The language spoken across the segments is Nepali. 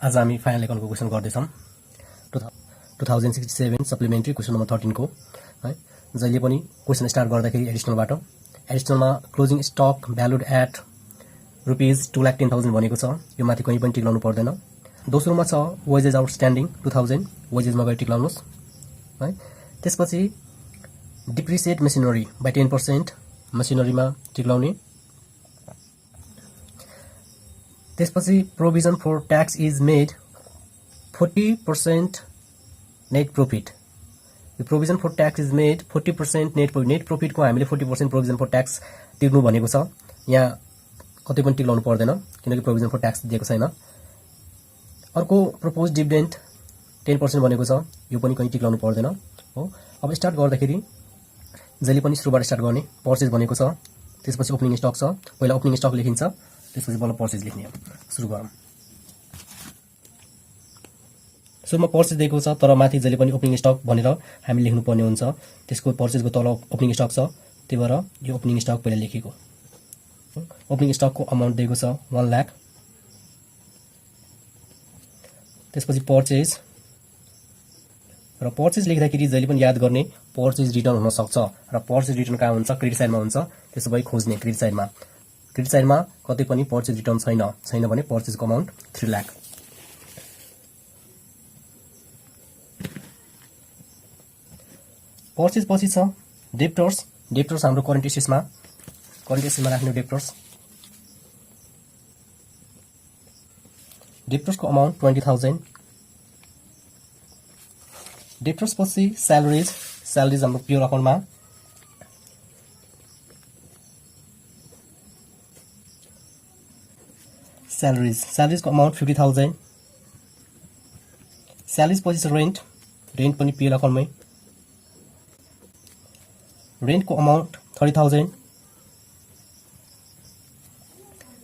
आज हामी फाइनल एकाउन्टको क्वेसन गर्दैछौँ 2067 सप्लिमेन्ट्री क्वेसन नम्बर 13 को है। जहिले पनि क्वेसन स्टार्ट गर्दाखेरि एडिसनलबाट एडिसनलमा closing stock valued at rupees 2,10,000 भनेको छ। यो माथि कहीँ पनि टिक लाउनु पर्दैन। दोस्रोमा छ वेजेस आउटस्ट्यान्डिङ 2000 वेजेसमा गएर टिक लाउनुहोस् है। त्यसपछि डिप्रिसिएट मेसिनरी बाइ 10% मेसिनरीमा टिक लाउने। त्यसपछि provision for tax is made 40% net profit. यो provision for tax is made 40% net प्रॉफिटको हामीले 40% प्रोभिजन फर ट्याक्स तिर्नु भनेको छ। यहाँ कतै पनि टिक लाउनु पर्दैन किनकि प्रोभिजन फर ट्याक्स दिएको छैन। अर्को प्रपोज डिभिडेन्ड 10% भनेको छ। यो पनि कहीँ टिक लाउनु पर्दैन हो। अब स्टार्ट गर्दाखेरि जहिले पनि सुरुबाट स्टार्ट गर्ने। पर्चेज भनेको छ, त्यसपछि ओपनिङ स्टक छ। पहिला ओपनिङ स्टक लेखिन्छ, त्यसपछि बल्ल पर्चेज लेख्ने। सुरु गरौँ। सुरुमा पर्चेज दिएको छ तर माथि जहिले पनि ओपनिङ स्टक भनेर हामी लेख्नु पर्ने हुन्छ। त्यसको पर्चेजको तल ओपनिङ स्टक छ, त्यही भएर यो ओपनिङ स्टक पहिला लेखेको। ओपनिङ स्टकको अमाउन्ट दिएको छ 1 लाख। त्यसपछि पर्चेज र पर्चेज लेख्दाखेरि जहिले पनि याद गर्ने पर्चेज रिटर्न हुन सक्छ र पर्चेज रिटर्न कहाँ हुन्छ? क्रेडिट साइडमा हुन्छ। त्यसो भए खोज्ने क्रेडिट साइडमा। क्रेडिट साइडमा कतै पनि पर्चेज रिटर्न छैन भने पर्चेजको अमाउन्ट 3 लाख। पर्चेज पछि छ डेप्टर्स हाम्रो करेन्ट एसेट्समा राख्ने डेप्टर्सको अमाउन्ट 20,000। डेप्टर्स पछि स्यालेरिज हाम्रो प्योर अकाउन्टमा स्यालेरिजको अमाउन्ट 50,000। स्यालेरिज पछि छ रेन्ट पनि प्योर अकाउन्टमै। रेन्टको अमाउन्ट 30,000।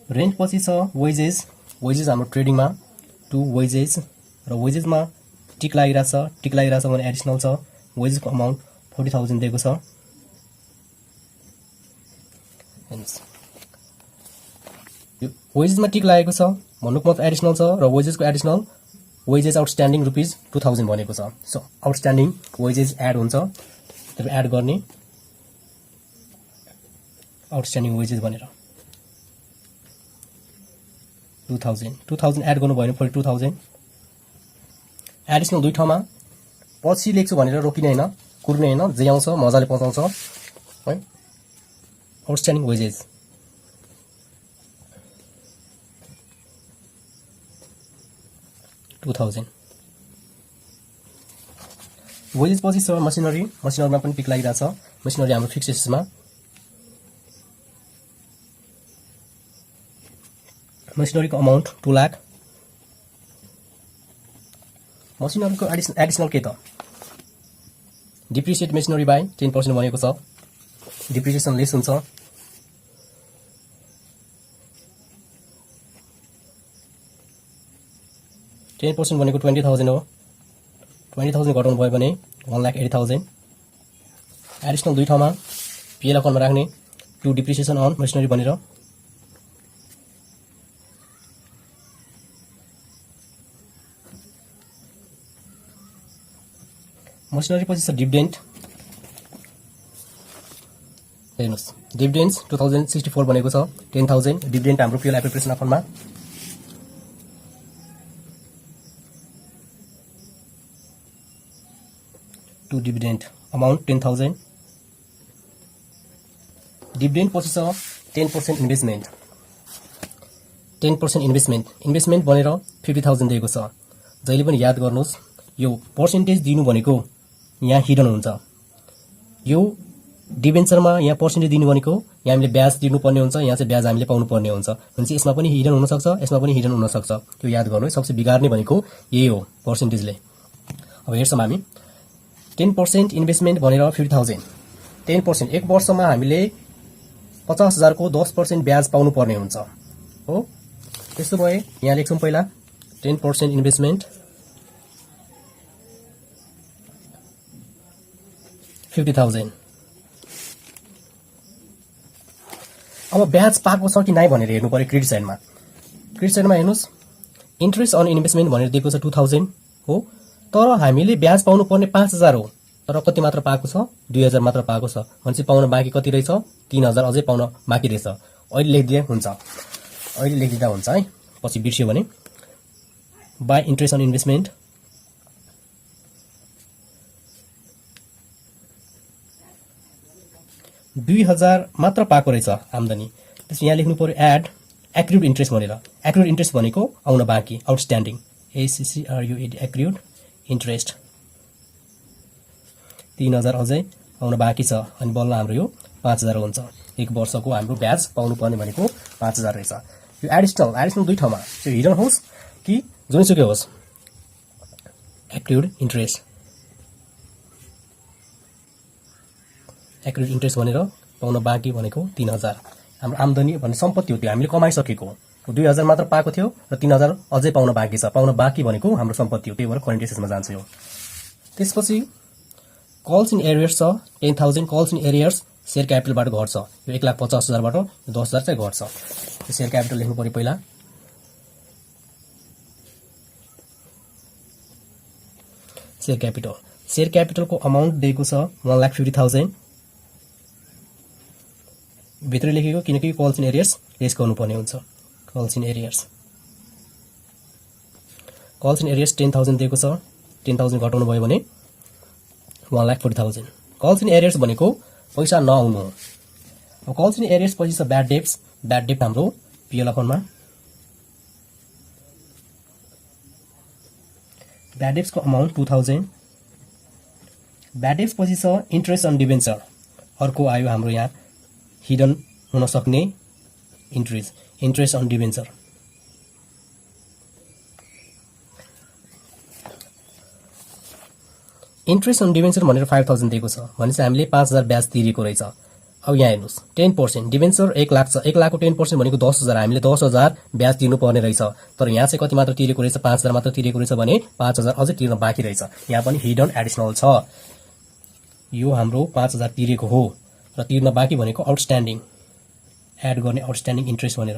रेन्ट पछि छ वेजेस हाम्रो ट्रेडिङमा 2 वेजेस र वेजेसमा टिक लागिरहेछ भने एडिसनल छ। वेजेसको अमाउन्ट 40,000 दिएको छ। वेजेसमा टिक लागेको छ भन्नुको मतलब एडिसनल छ र वेजेसको एडिसनल वेजेस आउटस्ट्यान्डिङ रुपीज 2,000 भनेको छ। सो आउटस्ट्यान्डिङ वेजेस एड हुन्छ, त्यसले एड गर्ने आउटस्ट्यान्डिङ वेजेस भनेर 2,000 एड गर्नु भयो भने 42,000। एडिसनल दुई ठाउँमा पछि लेख्छु भनेर रोकिने होइन, कुर्ने होइन, जे आउँछ मजाले पचाउँछ है। Outstanding wages 2,000। वेजेस पछि छ मसिनरीमा पनि टिक लागिरहेछ। मसिनरी हाम्रो फिक्स एसेट्समा। मसिनरीको अमाउन्ट 2 लाख। मसिनरीको एडिसनल के त? डिप्रिसिएट मेसिनरी बाई 10% भनेको छ। डिप्रिसिएसन लेस हुन्छ। $10% भनेको 20,000 हो। 20,000 घटाउनु भयो भने 1,80,000। एडिसनल दुई ठाउँमा पिएल अकाउन्टमा राख्ने 2 डिप्रिसिएसन अन मेसिनरी भनेर। मसिनरी पछि छ डिभिडेन्ड। हेर्नुहोस् डिभिडेन्ड्स 2064 भनेको छ 10,000। डिभिडेन्ड हाम्रो पिएल एप्रोप्रिएसन अकाउन्टमा। To dividend amount 10,000। डिभिडेन्ड पछि छ 10% इन्भेस्टमेन्ट। 10% इन्भेस्टमेन्ट भनेर 50,000 दिएको छ। जहिले पनि याद गर्नुहोस् यो पर्सेन्टेज दिनु भनेको यहाँ हिडन हुन्छ। यो डिबेन्चरमा यहाँ पर्सेन्टेज दिनु भनेको यहाँ हामीले ब्याज तिर्नुपर्ने हुन्छ, यहाँ चाहिँ ब्याज हामीले पाउनुपर्ने हुन्छ। भनेपछि यसमा पनि हिडन हुनसक्छ, यसमा पनि हिडन हुनसक्छ। त्यो याद गर्नु है। सबसे बिगार्ने भनेको यही हो पर्सेन्टेजले। अब हेर्छौँ हामी 10% इन्भेस्टमेन्ट भनेर 50,000। 10% एक वर्षमा हामीले 50,000 को 10% ब्याज पाउनुपर्ने हुन्छ हो। त्यसो भए यहाँ लेख्छौँ पहिला 10% इन्भेस्टमेन्ट 50,000। अब ब्याज पाएको छ कि नाइ भनेर हेर्नु पर्यो क्रेडिट साइडमा। हेर्नुस् इन्ट्रेस्ट अन इन्भेस्टमेन्ट भनेर दिएको छ 2000 हो, तर हामीले ब्याज पाउनु पर्ने 5000 हो, तर कति मात्र पाएको छ 2000 मात्र पाएको छ भनेपछि पाउन बाँकी कति रहेछ 3000 अझै पाउन बाँकी रहेछ। अहिले लेखिदिए हुन्छ, अहिले लेखिदिँदा हुन्छ है, पछि बिर्सियो भने। बाई इन्ट्रेस्ट अन इन्भेस्टमेन्ट $2000 मात्र पाएको रहेछ आम्दानी। त्यसपछि यहाँ लेख्नु पर्यो एड एक्रुड इन्ट्रेस्ट भनेर। एक्रुड इन्ट्रेस्ट भनेको आउन बाँकी, आउटस्ट्यान्डिङ, ACCRUD एक्रुड इन्ट्रेस्ट 3000 अझै आउन बाँकी छ, अनि बल्ल हाम्रो यो 5000 हुन्छ। एक वर्षको हाम्रो ब्याज पाउनु पर्ने भनेको 5000 रहेछ। यो एडिसनल दुई ठाउँमा, त्यो हिडन होस् कि जुनसुकै होस्, एक्रुड इन्ट्रेस्ट भनेर पाउन बाँकी भनेको 3000। हाम्रो आम्दानी भन्ने सम्पत्ति हो, त्यो हामीले कमाइसकेको हो। 2000 मात्र पाएको थियो र 3000 अझै पाउन बाँकी छ। पाउन बाँकी भनेको हाम्रो सम्पत्ति हो, त्यही भएर करेन्ट एसेट्समा जान्छ यो। त्यसपछि कल्स इन एरियर्स छ 10000। कल्स इन एरियर्स शेयर क्यापिटलबाट घट्छ, यो 1,50,000 बाट 10,000 चाहिँ घट्छ। त्यो शेयर क्यापिटल लेख्नु पर्यो पहिला। शेयर क्यापिटलको अमाउन्ट दिएको छ 1,50,000 भित्र लेखेको, किनकि कल्स इन एरियर्स लेस गर्नुपर्ने हुन्छ। कल्स इन एरियर्स 10,000 दिएको छ, 10,000 घटाउनु भयो भने 1,40,000। कल्स इन एरियर्स भनेको पैसा नआउनु हो। अब कल्स इन एरियर्स पछि छ ब्याड डेप्ट हाम्रो पिएल अकाउन्टमा। ब्याड डेप्सको अमाउन्ट 2000। ब्याड डेप्स पछि छ इन्ट्रेस्ट अन डिबेन्चर, अर्को आयो हाम्रो यहाँ हिडन हुन सक्ने interest on debenture. Interest on debenture भनेर 5000 दिएको छ भनेपछि हामीले 5000 ब्याज तिरेको रहेछ। अब यहाँ हेर्नुहोस् 10%, डिबेन्चर 1 लाख छ, 1 लाखको 10% भनेको 10,000, हामीले 10,000 ब्याज तिर्नु पर्ने रहेछ। तर यहाँ चाहिँ कति मात्र तिरेको रहेछ 5000 मात्र तिरेको रहेछ भने 5000 अझै तिर्न बाँकी रहेछ। यहाँ पनि हिडन एडिसनल छ, यो हाम्रो 5000 तिरेको हो र तिर्न बाँकी भनेको आउटस्ट्यान्डिङ, एड गर्ने आउटस्ट्यान्डिङ इन्ट्रेस्ट भनेर।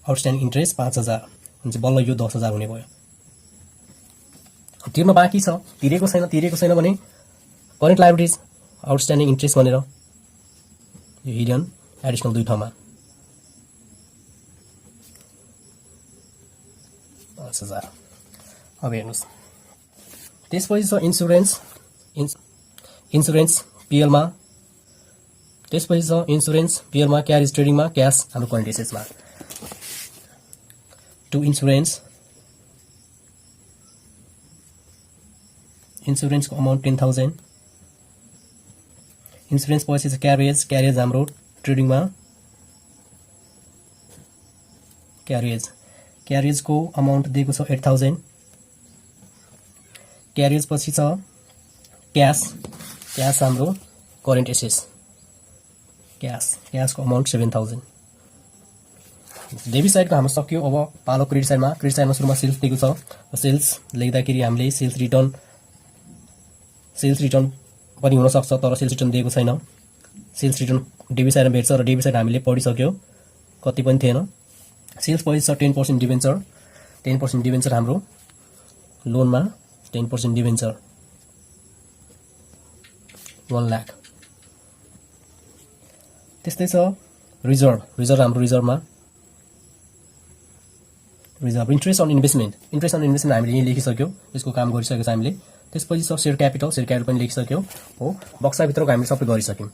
आउटस्ट्यान्डिङ इन्ट्रेस्ट 5000 हुन्छ, बल्ल यो 10,000 हुने भयो। तिर्न बाँकी छ, तिरेको छैन भने करेन्ट लायबिलिटिज आउटस्ट्यान्डिङ इन्ट्रेस्ट भनेर यो हिडन एडिसनल दुई ठाउँमा 5000। अब हेर्नुहोस् त्यसपछि छ इन्सुरेन्स पिएलमा, त्यसपछि छ इन्सुरेन्स पिएलमा, क्यारेज ट्रेडिङमा, क्यास हाम्रो करेन्ट एसेट्समा। टु इन्सुरेन्सको अमाउन्ट 10,000। इन्सुरेन्स पछि चाहिँ क्यारेज हाम्रो ट्रेडिङमा, क्यारेजको अमाउन्ट दिएको छ 8,000। क्यारेज पछि छ क्यास हाम्रो करेन्ट एसेट्स, क्यासको अमाउन्ट 7,000। डेबिट साइडको हाम्रो सक्यो। अब पालो क्रेडिट साइडमा सुरुमा सेल्स दिएको छ। सेल्स लेख्दाखेरि हामीले सेल्स रिटर्न पनि हुन सक्छ, तर सेल्स रिटर्न दिएको छैन। सेल्स रिटर्न डेबिट साइडमा भेट्छ र डेबिट साइड हामीले पढिसक्यो, कति पनि थिएन। सेल्स पछि छ 10% डिबेन्चर। 10% डिबेन्चर हाम्रो लोनमा 10% डिबेन्चर 1 लाख। त्यस्तै छ रिजर्भ हाम्रो रिजर्भमा इन्ट्रेस्ट अन इन्भेस्टमेन्ट हामीले यही लेखिसक्यो, यसको काम गरिसकेको छ हामीले। त्यसपछि छ शेयर क्यापिटल पनि लेखिसक्यो हो, बक्साभित्रको हामीले सबै गरिसक्यौँ।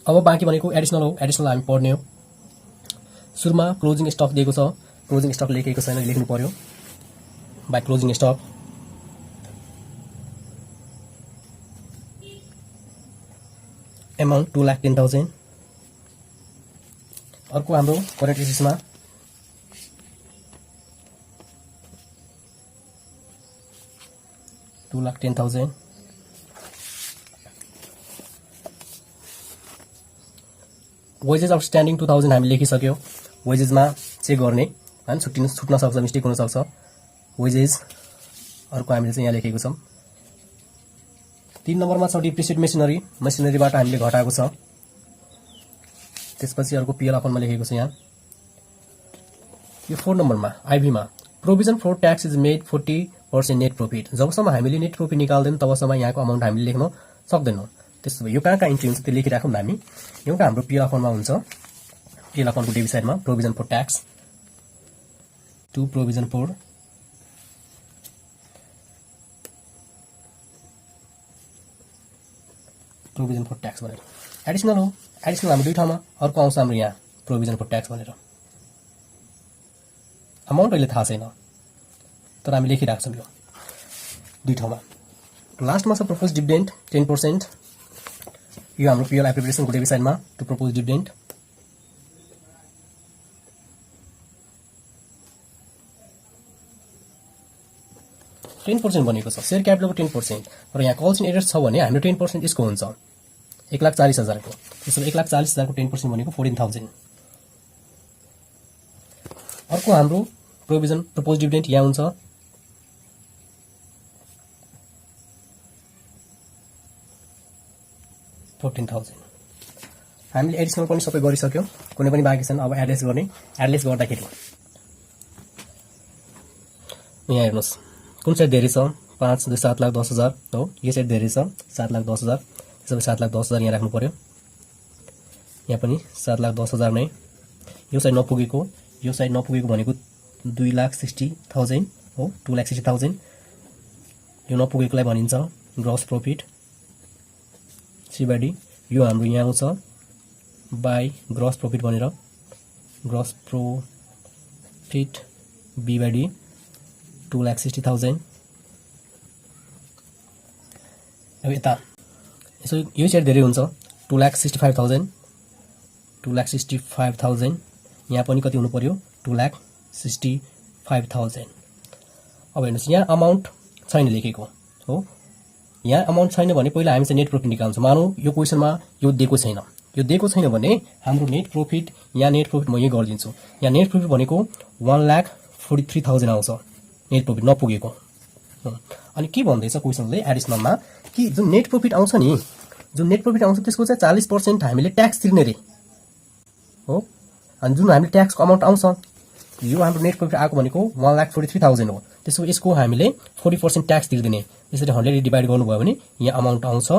अब बाँकी भनेको एडिसनल हो, एडिसनल हामी पढ्ने हो। सुरुमा क्लोजिङ स्टक दिएको छ, क्लोजिङ स्टक लेखेको छैन, लेख्नु पर्यो। By closing stock amount 2,10,000। अर्को हाम्रो करेन्ट एसेट्समा $2,10,000। वेजेस आउटस्ट्यान्डिङ 2,000 हामी लेखिसक्यो। वेजेसमा चेक गर्ने हैन, छुट्न सक्छ, मिस्टेक हुन सक्छ। वेजेस अर्को हामीले चाहिँ यहाँ लेखेको छौँ। 3 नम्बरमा छ डिप्रिसिएट मेसिनरीबाट हामीले घटाएको छ। त्यसपछि अर्को पिएल अकाउन्टमा लेखेको छ यहाँ यो 4 नम्बरमा आइभीमा provision for tax is made 40% net profit. जबसम्म हामीले नेट प्रॉफिट निकाल्दैनौँ तबसम्म यहाँको अमाउन्ट हामीले लेख्न सक्दैनौँ। त्यसो भए यो कहाँ इन्ट्री हुन्छ त्यो लेखिराखौँ हामी। एउटा हाम्रो पिएल अकाउन्टमा हुन्छ, पिएल अकाउन्टको डेबिट साइडमा provision for tax to provision for tax भनेर एडिसनल हो। एडिसनल हाम्रो दुई ठाउँमा, अर्को आउँछ हाम्रो यहाँ प्रोभिजन फर ट्याक्स भनेर। अमाउन्ट अहिले थाहा छैन तर हामी लेखिरहेको छौँ यो दुई ठाउँमा। लास्टमा छ प्रपोज डिभिडेन्ड 10%। यो हाम्रो पिएल एप्लिकेसनको डेबिट साइडमा टु प्रपोज डिभिडेन्ड। $10 भनेको छ सेयर क्यापिटलको 10%, र यहाँ कल्स एन्ड एरर्स छ भने हाम्रो 10% यसको हुन्छ 1,40,000 को। त्यसो 1,40,000 को 10% भनेको 14,000। अर्को हाम्रो प्रोभिजन प्रपोज डिभिडेन्ड यहाँ हुन्छ 14,000। हामीले एडिसनल पनि सबै गरिसक्यौँ, कुनै पनि बाँकी छैन। अब एडलेस गर्ने। एडलेस गर्दाखेरि यहाँ हेर्नुहोस् कुन साइड धेरै छ, 5, 2, 7,10,000 हो। यो साइड धेरै छ 7,10,000। त्यसो 7,10,000 यहाँ राख्नु पर्यो। यहाँ पनि 7,10,000 नै। यो साइड नपुगेको, यो साइड नपुगेको भनेको 2,60,000 हो, 2,60,000। यो नपुगेकोलाई भनिन्छ ग्रस प्रॉफिट सी/डी। यो हाम्रो यहाँ आउँछ बाई ग्रस प्रॉफिट भनेर, ग्रस प्रॉफिट बी/डी 2,60,000। अब यता यसो यो साइड धेरै हुन्छ 2,65,000, 2,65,000। यहाँ पनि कति हुनु पर्यो 2,65,000। अब हेर्नुहोस् यहाँ अमाउन्ट छैन लेखेको हो। यहाँ अमाउन्ट छैन भने पहिला हामी चाहिँ नेट प्रॉफिट निकाल्छौँ। मानौँ यो क्वेसनमा यो दिएको छैन, यो दिएको छैन भने हाम्रो नेट प्रॉफिट, यहाँ नेट प्रॉफिट म यही गरिदिन्छु। यहाँ नेट प्रॉफिट भनेको 1,43,000 आउँछ नेट प्रॉफिट नपुगेको। अनि के भन्दैछ क्वेसनले एडिसनलमा कि जुन नेट प्रॉफिट आउँछ नि, जुन नेट प्रॉफिट आउँछ त्यसको चाहिँ 40% हामीले ट्याक्स तिर्ने रे हो। अनि जुन हामीले ट्याक्सको अमाउन्ट आउँछ, यो हाम्रो नेट प्रॉफिट आएको भनेको 1,43,000 हो। त्यसो यसको हामीले 40% ट्याक्स तिर्दिने। यसरी 100 डिभाइड गर्नुभयो भने यहाँ अमाउन्ट आउँछ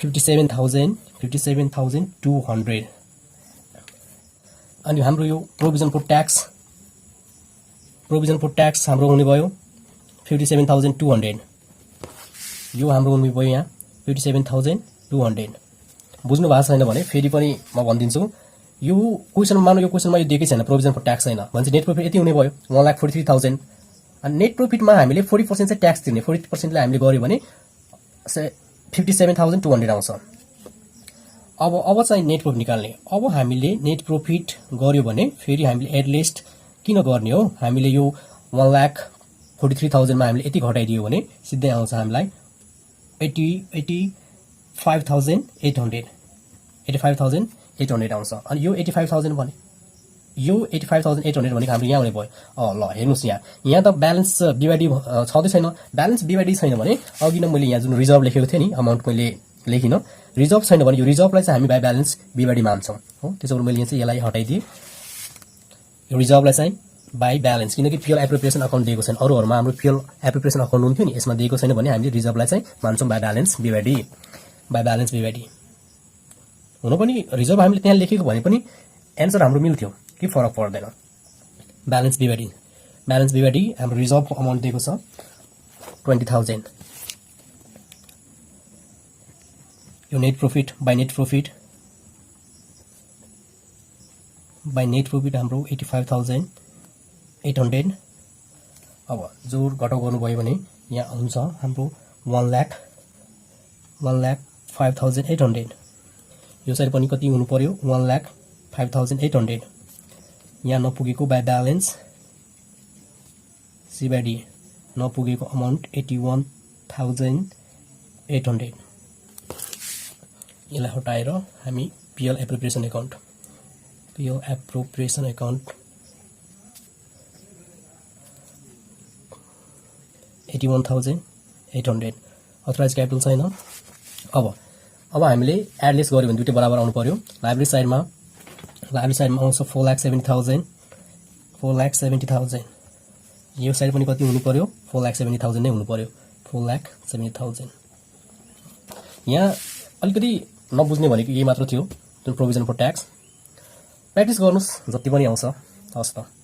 57,200। अनि हाम्रो यो प्रोभिजन फर ट्याक्स हाम्रो हुने भयो 57,200। यो हाम्रो हुने भयो यहाँ 57,200। बुझ्नु भएको छैन भने फेरि पनि म भनिदिन्छु। यो क्वेसन मानौ यो क्वेसनमा यो दिएकै छैन, प्रोभिजन फर ट्याक्स छैन भने नेट प्रॉफिट यति हुने भयो 1,43,000। अनि नेट प्रॉफिटमा हामीले 40% चाहिँ ट्याक्स तिर्ने, 40%लाई हामीले गर्यो भने 57,200 आउँछ। अब चाहिँ नेट प्रॉफिट निकाल्ने। अब हामीले नेट प्रॉफिट गर्यो भने फेरि हामीले एटलिस्ट किन गर्ने हो, हामीले यो 1,43,000 मा हामीले यति घटाइदियो भने सिधै आउँछ हामीलाई 85,800 आउँछ। अनि यो 85,000 भने यो 85,800 भनेको हाम्रो यहाँ हुने भयो। ल हेर्नुहोस् यहाँ त ब्यालेन्स बीवाडी छँदै छैन। ब्यालेन्स बीवाडी छैन भने अघि नै मैले यहाँ जुन रिजर्भ लेखेको थिएँ नि, अमाउन्ट मैले लेखिन, रिजर्भ छैन भने यो रिजर्भलाई चाहिँ हामी बाई ब्यालेन्स बीवाडी मान्छौँ हो। त्यसो मैले यहाँ चाहिँ यसलाई हटाइदिएँ, यो रिजर्भलाई चाहिँ बाई ब्यालेन्स, किनकि फ्युल एप्रोप्रिएसन अकाउन्ट दिएको छैन। अरूहरूमा हाम्रो फ्युल एप्रोप्रिएसन अकाउन्ट हुन्थ्यो नि, यसमा दिएको छैन भने हामीले रिजर्भलाई चाहिँ मान्छौँ बाई ब्यालेन्स बीवाडी, बाई ब्यालेन्स बीवाडी। हुन पनि रिजर्भ हामीले त्यहाँ लेखेको भने पनि एन्सर हाम्रो मिल्थ्यो, के फरक पर्दैन। ब्यालेन्स बीवाडी हाम्रो रिजर्भको अमाउन्ट दिएको छ 20,000। यो net profit by net profit हाम्रो 85,800। अब जोड घटाउ गर्नुभयो भने यहाँ हुन्छ हाम्रो 1,05,800। यो साइड पनि कति हुनु पर्यो 1,05,800। यहाँ नपुगेको बाई ब्यालेन्स सी/डी नपुगेको अमाउन्ट 81,800। यसलाई हटाएर हामी PL appropriation account 81,800। Authorise capital छैन। अब हामीले एडलेस गर्यो भने दुईटै बराबर आउनु पर्यो। लाइब्रेरी साइडमा आउँछ 4,70,000 4,70,000 यो साइड पनि कति हुनु पर्यो 4,70,000 नै हुनु पर्यो 4,70,000 यहाँ अलिकति नबुझ्ने भनेको यही मात्र थियो जुन प्रोभिजन फर ट्याक्स प्र्याक्टिस गर्नुस् जति पनि आउँछ हस् त